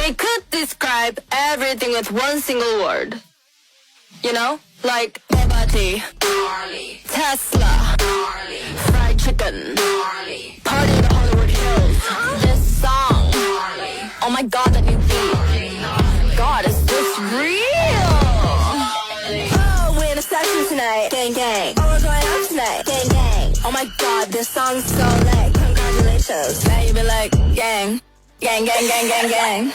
They could describe everything with one single word. You know? Like Bugatti, Tesla, fried chicken, party in the Hollywood Hills. This song, oh my god, that new beat. God, is this real? Oh, we're in a session tonight, gang gang. Oh, we're going out tonight, gang gang. Oh my god, this song's so lit. Congratulations. Now you be like, gang, gang, gang, gang, gang, gang.